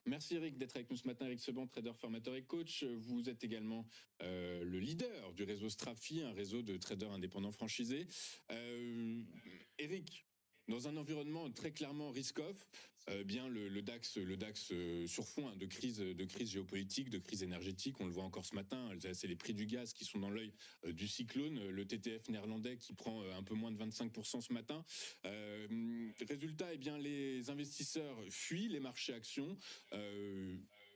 Merci Eric d'être avec nous ce matin. Eric Seban, trader, formateur et coach. Vous êtes également le leader du réseau Strafi, un réseau de traders indépendants franchisés. Eric, dans un environnement très clairement risk-off, bien le DAX sur fond de crise géopolitique, de crise énergétique, on le voit encore ce matin, c'est les prix du gaz qui sont dans l'œil du cyclone, le TTF néerlandais qui prend un peu moins de 25% ce matin. Résultat, eh bien les investisseurs fuient les marchés actions.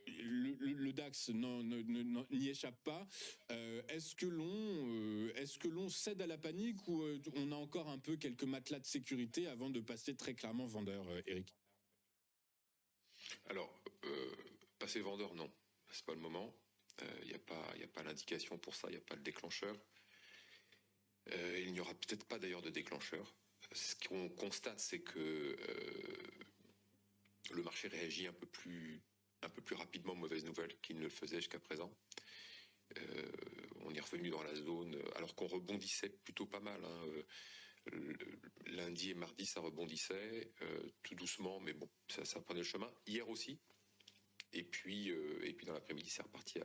Le DAX n'y échappe pas. Est-ce que l'on cède à la panique ou on a encore un peu quelques matelas de sécurité avant de passer très clairement vendeur, Eric? Alors, passer vendeur, non, c'est pas le moment. Il n'y a pas l'indication pour ça, il n'y a pas le déclencheur. Il n'y aura peut-être pas d'ailleurs de déclencheur. Ce qu'on constate, c'est que le marché réagit un peu plus rapidement aux mauvaises nouvelles qu'il ne le faisait jusqu'à présent. On est revenu dans la zone, alors qu'on rebondissait plutôt pas mal. Lundi et mardi, ça rebondissait tout doucement, mais bon, ça prenait le chemin. Hier aussi. Et puis dans l'après-midi, c'est reparti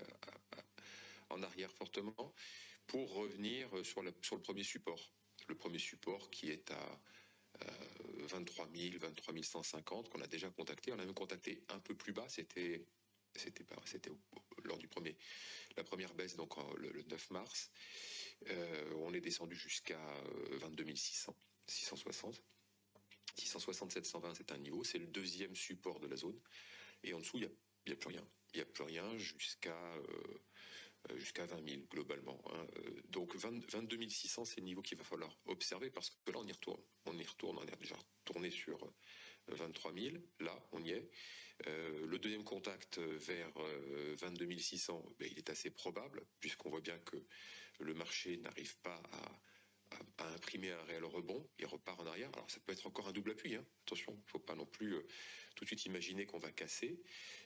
en arrière fortement pour revenir sur le premier support. Le premier support qui est à 23 000, 23 150 qu'on a déjà contacté. On a même contacté un peu plus bas. C'était lors la première baisse, donc le 9 mars. On est descendu jusqu'à 22 600, 660. 660, 720, c'est un niveau. C'est le deuxième support de la zone. Et en dessous, il n'y a plus rien. Il n'y a plus rien jusqu'à 20 000 globalement. Donc 22 600, c'est le niveau qu'il va falloir observer parce que là, on y retourne. On est déjà retourné sur 23 000. Là, on y est. Le deuxième contact vers 22 600, il est assez probable puisqu'on voit bien que le marché n'arrive pas à imprimer un réel rebond, il repart en arrière. Alors ça peut être encore un double appui, attention, il ne faut pas non plus tout de suite imaginer qu'on va casser,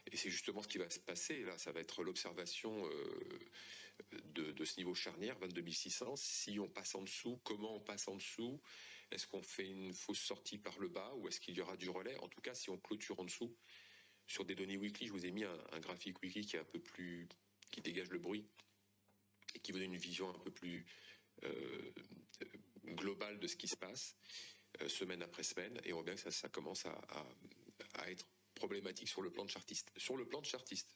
et c'est justement ce qui va se passer, et là ça va être l'observation de ce niveau charnière, 22 600, si on passe en dessous, comment on passe en dessous, est-ce qu'on fait une fausse sortie par le bas, ou est-ce qu'il y aura du relais? En tout cas, si on clôture en dessous, sur des données weekly, je vous ai mis un graphique weekly qui est un peu plus, qui dégage le bruit, et qui vous donne une vision un peu plus global de ce qui se passe semaine après semaine, et on voit bien que ça commence à être problématique sur le plan de chartiste. Sur le plan de chartiste,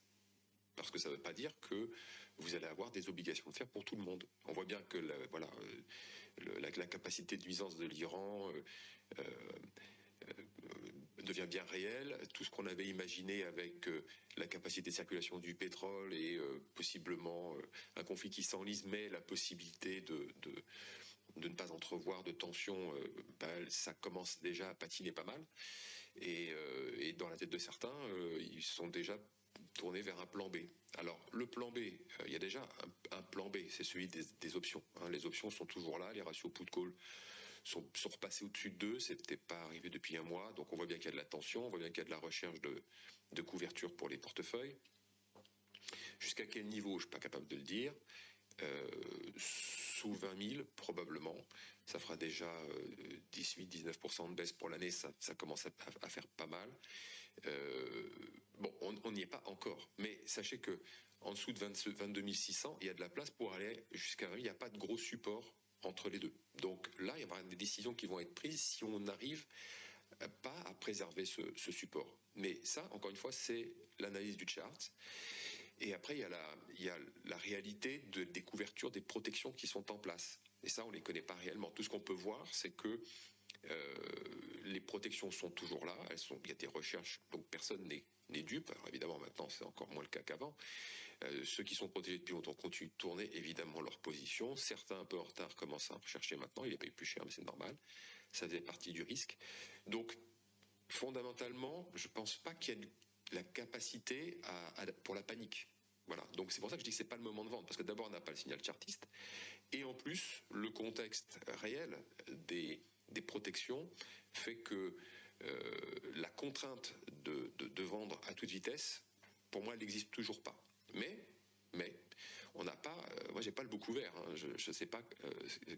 parce que ça ne veut pas dire que vous allez avoir des obligations de faire pour tout le monde. On voit bien que la capacité de nuisance de l'Iran devient bien réel. Tout ce qu'on avait imaginé avec la capacité de circulation du pétrole et possiblement un conflit qui s'enlise, mais la possibilité de ne pas entrevoir de tension, ça commence déjà à patiner pas mal. Et dans la tête de certains, ils sont déjà tournés vers un plan B. Alors, le plan B, il y a déjà un plan B, c'est celui des options. Les options sont toujours là, les ratios put-call sont repassés au-dessus de 2, c'était pas arrivé depuis un mois, donc on voit bien qu'il y a de la tension, on voit bien qu'il y a de la recherche de couverture pour les portefeuilles. Jusqu'à quel niveau, je ne suis pas capable de le dire. Sous 20 000, probablement. Ça fera déjà 18-19% de baisse pour l'année, ça commence à faire pas mal. Bon, on n'y est pas encore. Mais sachez que en dessous de 22 600, il y a de la place pour aller jusqu'à 20 000. Il n'y a pas de gros support entre les deux. Donc là, il y aura des décisions qui vont être prises si on n'arrive pas à préserver ce support. Mais ça, encore une fois, c'est l'analyse du chart. Et après, il y a la réalité des couvertures, des protections qui sont en place. Et ça, on ne les connaît pas réellement. Tout ce qu'on peut voir, c'est que les protections sont toujours là. Il y a des recherches, donc personne n'est dupe. Alors évidemment, maintenant, c'est encore moins le cas qu'avant. Ceux qui sont protégés depuis longtemps continuent de tourner, évidemment, leur position. Certains, un peu en retard, commencent à rechercher maintenant. Ils les payent plus cher, mais c'est normal. Ça fait partie du risque. Donc, fondamentalement, je ne pense pas qu'il y ait la capacité pour la panique. Voilà. Donc c'est pour ça que je dis que c'est pas le moment de vendre, parce que d'abord on n'a pas le signal chartiste, et en plus le contexte réel des protections fait que la contrainte de vendre à toute vitesse, pour moi, elle n'existe toujours pas. Mais on n'a pas, moi j'ai pas le bouc ouvert, hein. Je ne sais pas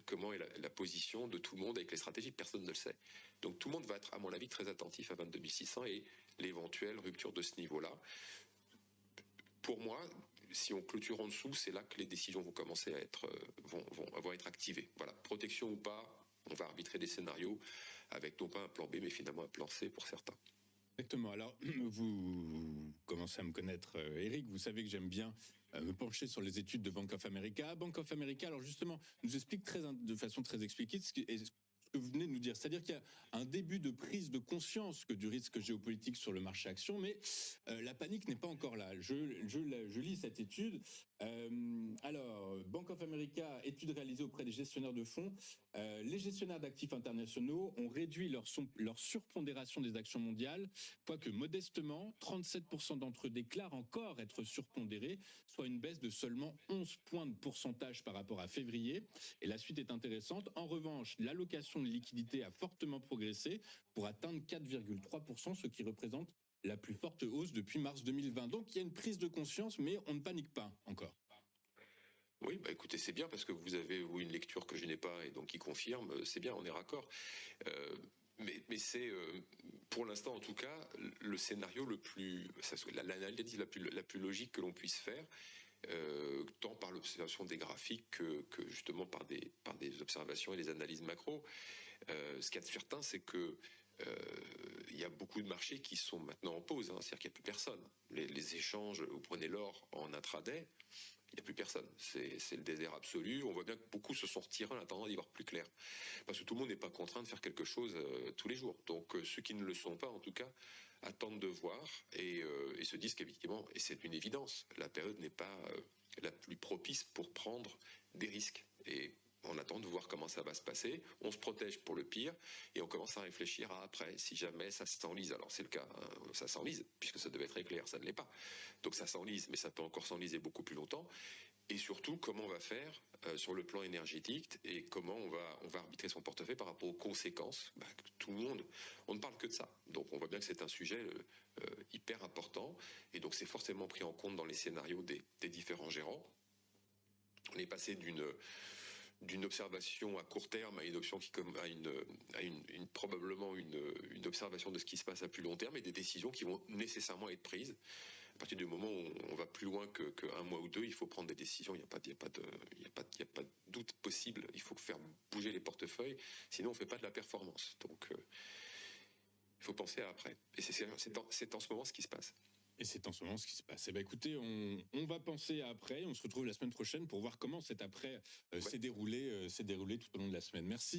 comment est la position de tout le monde avec les stratégies, personne ne le sait. Donc tout le monde va être, à mon avis, très attentif à 22 600 et l'éventuelle rupture de ce niveau-là. Pour moi, si on clôture en dessous, c'est là que les décisions vont commencer à être, vont être activées. Voilà, protection ou pas, on va arbitrer des scénarios avec non pas un plan B, mais finalement un plan C pour certains. Exactement. Alors, vous commencez à me connaître, Eric. Vous savez que j'aime bien me pencher sur les études de Bank of America. Bank of America, alors justement, nous explique de façon très explicite ce que vous venez de nous dire. C'est-à-dire qu'il y a un début de prise de conscience que du risque géopolitique sur le marché action, mais la panique n'est pas encore là. Je lis cette étude. Alors, Bank of America, étude réalisée auprès des gestionnaires de fonds. Les gestionnaires d'actifs internationaux ont réduit leur surpondération des actions mondiales, quoique modestement, 37% d'entre eux déclarent encore être surpondérés, soit une baisse de seulement 11 points de pourcentage par rapport à février. Et la suite est intéressante. En revanche, l'allocation de liquidités a fortement progressé pour atteindre 4,3%, ce qui représente la plus forte hausse depuis mars 2020. Donc il y a une prise de conscience, mais on ne panique pas encore. Oui, bah écoutez, c'est bien parce que vous avez une lecture que je n'ai pas et donc qui confirme, c'est bien, on est raccord. Mais c'est, pour l'instant en tout cas, le scénario le plus, l'analyse la plus logique que l'on puisse faire, tant par l'observation des graphiques que justement par des observations et des analyses macro. Ce qu'il y a de certain, c'est que il y a beaucoup de marchés qui sont maintenant en pause, hein, c'est-à-dire qu'il n'y a plus personne. Les échanges, vous prenez l'or en intraday, il n'y a plus personne. C'est le désert absolu. On voit bien que beaucoup se sont retirés en attendant d'y voir plus clair. Parce que tout le monde n'est pas contraint de faire quelque chose tous les jours. Donc ceux qui ne le sont pas, en tout cas, attendent de voir et se disent qu'effectivement, et c'est une évidence, la période n'est pas la plus propice pour prendre des risques. Et on attend de voir comment ça va se passer, on se protège pour le pire et on commence à réfléchir à après, si jamais ça s'enlise. Alors c'est le cas, hein, ça s'enlise, puisque ça devait être éclair, ça ne l'est pas. Donc ça s'enlise, mais ça peut encore s'enliser beaucoup plus longtemps. Et surtout, comment on va faire sur le plan énergétique et comment on va arbitrer son portefeuille par rapport aux conséquences. Tout le monde, on ne parle que de ça. Donc on voit bien que c'est un sujet hyper important et donc c'est forcément pris en compte dans les scénarios des différents gérants. On est passé d'une observation à court terme à une option qui probablement une observation de ce qui se passe à plus long terme et des décisions qui vont nécessairement être prises. À partir du moment où on va plus loin qu'un mois ou deux, il faut prendre des décisions. Il n'y a pas de doute possible. Il faut faire bouger les portefeuilles, sinon on ne fait pas de la performance. Donc il faut penser à après. Et c'est en ce moment ce qui se passe. Et c'est en ce moment ce qui se passe. Eh bien, écoutez, on va penser à après. On se retrouve la semaine prochaine pour voir comment cet après s'est déroulé tout au long de la semaine. Merci.